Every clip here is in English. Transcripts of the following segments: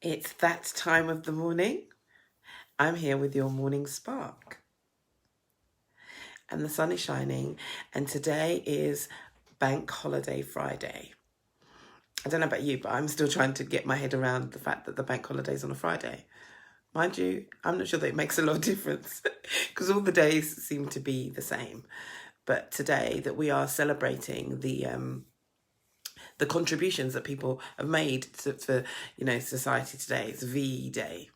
It's that time of the morning. I'm here with your morning spark. And the sun is shining, and today is Bank Holiday Friday. I don't know about you, but I'm still trying to get my head around the fact that the bank holiday is on a Friday. Mind you, I'm not sure that it makes a lot of difference because all the days seem to be the same. But today that we are celebrating the contributions that people have made for society today. It's V Day.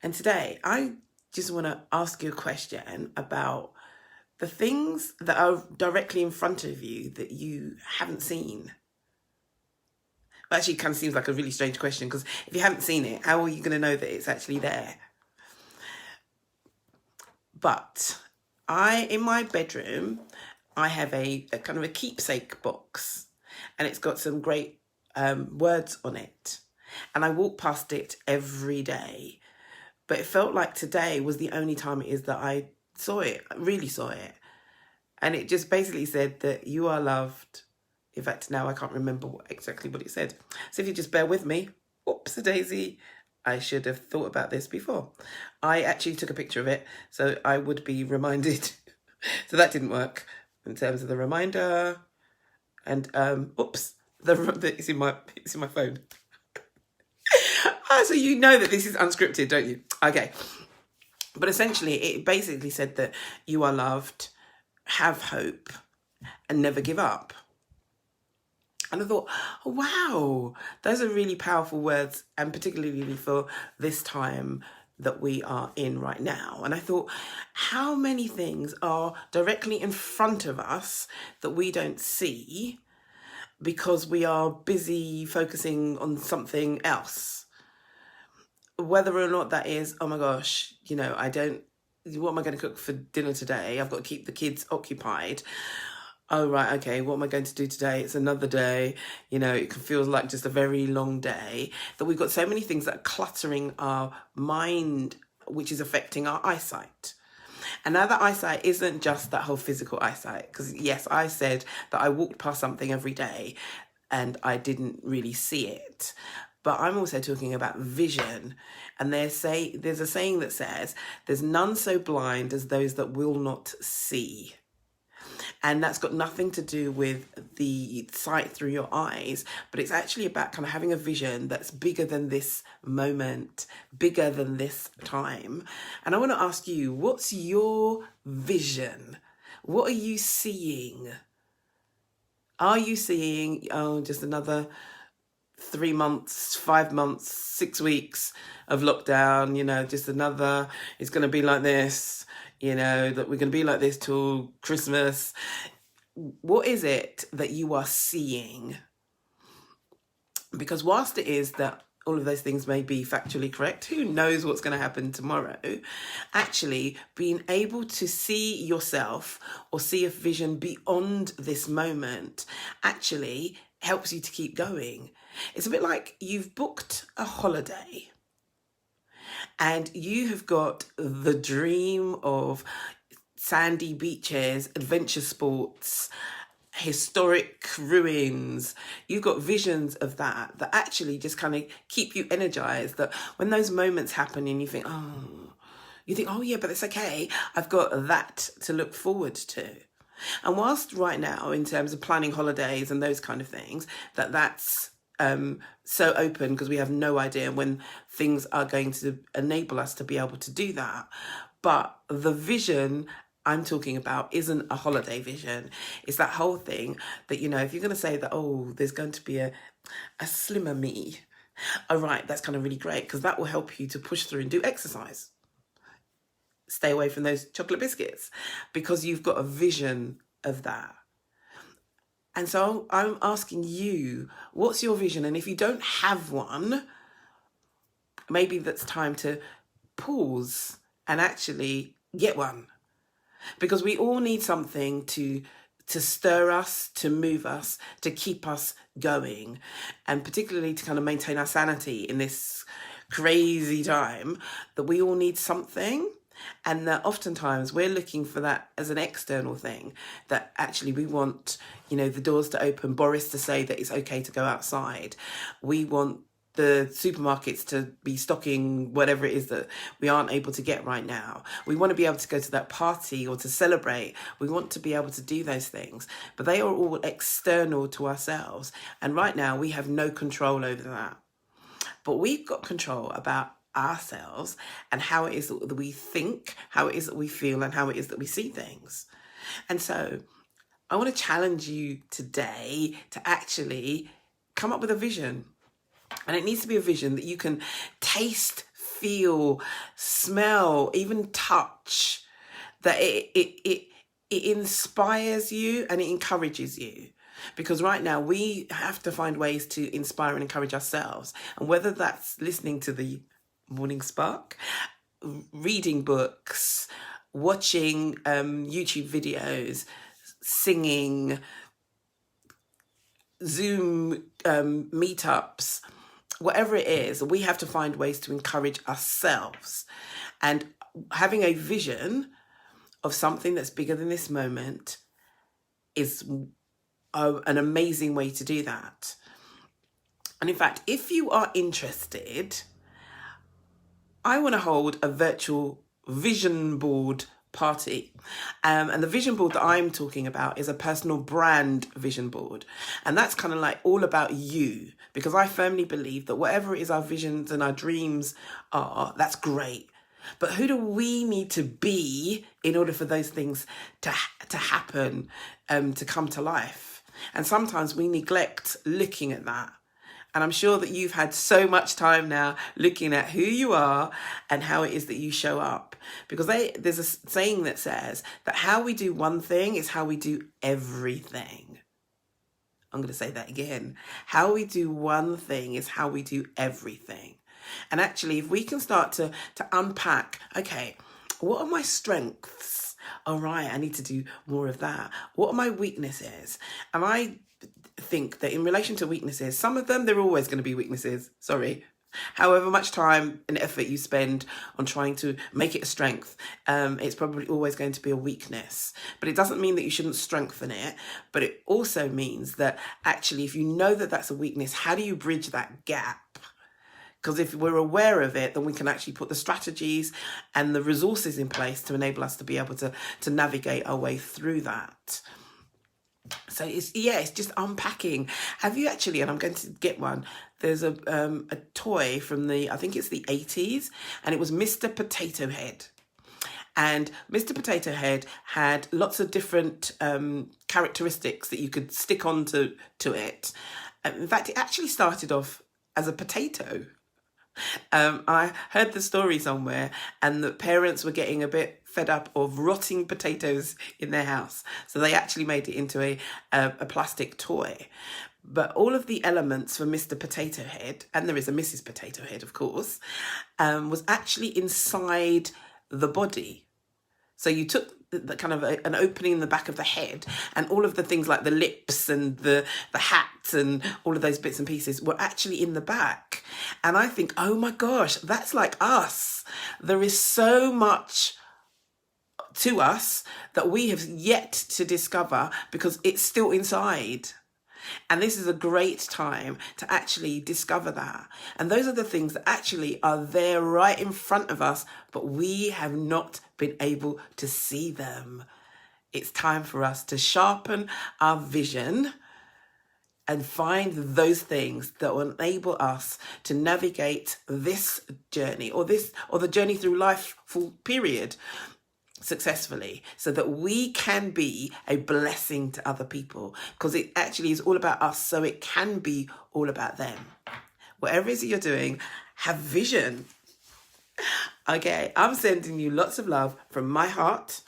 And today, I just want to ask you a question about the things that are directly in front of you that you haven't seen. Well, actually, it kind of seems like a really strange question because if you haven't seen it, how are you going to know that it's actually there? But in my bedroom, I have a kind of a keepsake box, and it's got some great words on it. And I walk past it every day. But it felt like today was the only time it is that I saw it, really saw it. And it just basically said that you are loved. In fact, now I can't remember exactly what it said. So if you just bear with me, whoops-a-daisy, I should have thought about this before. I actually took a picture of it, so I would be reminded. So that didn't work in terms of the reminder. And oops, it's in my phone. So you know that this is unscripted, don't you? Okay. But essentially, it basically said that you are loved, have hope, and never give up. And I thought, oh, wow, those are really powerful words, and particularly for this time that we are in right now. And I thought, how many things are directly in front of us that we don't see because we are busy focusing on something else? Whether or not that is, oh my gosh, what am I going to cook for dinner today? I've got to keep the kids occupied. Oh, right, okay, what am I going to do today? It's another day. It feels like just a very long day. That we've got so many things that are cluttering our mind, which is affecting our eyesight. And now that eyesight isn't just that whole physical eyesight, because yes, I said that I walked past something every day and I didn't really see it. But I'm also talking about vision. And there's a saying that says, there's none so blind as those that will not see. And that's got nothing to do with the sight through your eyes, but it's actually about kind of having a vision that's bigger than this moment, bigger than this time. And I want to ask you, what's your vision? What are you seeing? Are you seeing, just another 3 months, 5 months, 6 weeks of lockdown, just another, it's going to be like this, that we're going to be like this till Christmas. What is it that you are seeing? Because whilst it is that all of those things may be factually correct, who knows what's going to happen tomorrow? Actually, being able to see yourself or see a vision beyond this moment actually helps you to keep going. It's a bit like you've booked a holiday and you have got the dream of sandy beaches, adventure sports, historic ruins. You've got visions of that actually just kind of keep you energized, that when those moments happen and you think, oh yeah, but it's okay, I've got that to look forward to. And whilst right now, in terms of planning holidays and those kind of things, that's so open because we have no idea when things are going to enable us to be able to do that. But the vision I'm talking about isn't a holiday vision. It's that whole thing that, if you're going to say that, there's going to be a slimmer me, all right, that's kind of really great because that will help you to push through and do exercise. Stay away from those chocolate biscuits because you've got a vision of that. And so I'm asking you, what's your vision? And if you don't have one, maybe that's time to pause and actually get one. Because we all need something to stir us, to move us, to keep us going. And particularly to kind of maintain our sanity in this crazy time, that we all need something. And that oftentimes we're looking for that as an external thing, that actually we want, the doors to open, Boris to say that it's okay to go outside. We want the supermarkets to be stocking whatever it is that we aren't able to get right now. We want to be able to go to that party or to celebrate. We want to be able to do those things, but they are all external to ourselves. And right now we have no control over that. But we've got control about ourselves and how it is that we think, how it is that we feel, and how it is that we see things. And so I want to challenge you today to actually come up with a vision. And it needs to be a vision that you can taste, feel, smell, even touch, that it inspires you and it encourages you. Because right now we have to find ways to inspire and encourage ourselves. And whether that's listening to the Morning Spark, reading books, watching YouTube videos, singing, Zoom meetups, whatever it is, we have to find ways to encourage ourselves. And having a vision of something that's bigger than this moment is an amazing way to do that. And in fact, if you are interested, I want to hold a virtual vision board party. And the vision board that I'm talking about is a personal brand vision board. And that's kind of like all about you, because I firmly believe that whatever it is our visions and our dreams are, that's great. But who do we need to be in order for those things to happen, to come to life? And sometimes we neglect looking at that. And I'm sure that you've had so much time now looking at who you are and how it is that you show up. Because there's a saying that says that how we do one thing is how we do everything. I'm going to say that again. How we do one thing is how we do everything. And actually, if we can start to unpack, okay, what are my strengths? All right, I need to do more of that. What are my weaknesses? And I think that in relation to weaknesses, some of them, they're always going to be weaknesses. Sorry. However much time and effort you spend on trying to make it a strength, it's probably always going to be a weakness. But it doesn't mean that you shouldn't strengthen it. But it also means that actually, if you know that that's a weakness, how do you bridge that gap? Because if we're aware of it, then we can actually put the strategies and the resources in place to enable us to be able to navigate our way through that. So it's just unpacking. Have you actually, and I'm going to get one, there's a toy from I think it's the 80s, and it was Mr. Potato Head. And Mr. Potato Head had lots of different characteristics that you could stick onto it. In fact, it actually started off as a potato. I heard the story somewhere, and the parents were getting a bit fed up of rotting potatoes in their house, so they actually made it into a plastic toy. But all of the elements for Mr. Potato Head, and there is a Mrs. Potato Head, of course, was actually inside the body. So you took the kind of an opening in the back of the head, and all of the things like the lips and the hat and all of those bits and pieces were actually in the back. And I think, oh my gosh, that's like us. There is so much to us that we have yet to discover because it's still inside. And this is a great time to actually discover that. And those are the things that actually are there right in front of us, but we have not been able to see them. It's time for us to sharpen our vision and find those things that will enable us to navigate this journey or the journey through life full period successfully, so that we can be a blessing to other people, because it actually is all about us, so it can be all about them. Whatever it is that you're doing, have vision. Okay, I'm sending you lots of love from my heart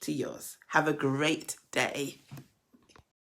to yours. Have a great day.